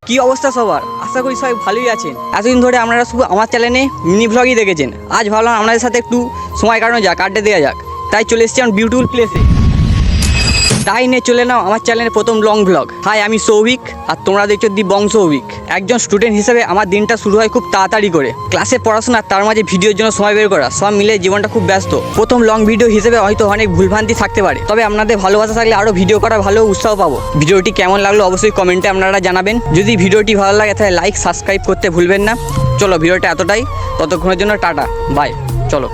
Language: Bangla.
কি অবস্থা সবার? আশা করি সবাই ভালোই আছেন। এতদিন ধরে আপনারা শুধু আমার চ্যানেলে মিনি ভ্লগই দেখেছেন। আজ ভাবলাম আপনাদের সাথে একটু সময় কাটানো যাক, আড্ডা দেওয়া যাক। তাই চলে এসেছি আমার বিউটিফুল প্লেসে। তাই নিয়ে চলে নাও আমার চ্যানেলের প্রথম লং ভ্লগ। হাই, আমি সৌভিক আর তোমরা দেখছো দি বং সৌভিক। একজন স্টুডেন্ট হিসেবে আমার দিনটা শুরু হয় খুব তাড়াতাড়ি করে। ক্লাসে পড়াশোনা, তার মাঝে ভিডিওর জন্য সময় বের করা, সব মিলে জীবনটা খুব ব্যস্ত। প্রথম লং ভিডিও হিসেবে হয়তো অনেক ভুলভ্রান্তি থাকতে পারে, তবে আপনাদের ভালোবাসা থাকলে আরও ভিডিও করা ভালো উৎসাহ পাবো। ভিডিওটি কেমন লাগলো অবশ্যই কমেন্টে আপনারা জানাবেন। যদি ভিডিওটি ভালো লাগে তাহলে লাইক সাবস্ক্রাইব করতে ভুলবেন না। চলো, ভিডিওটা এতটাই, ততক্ষণের জন্য টাটা, বাই। চলো।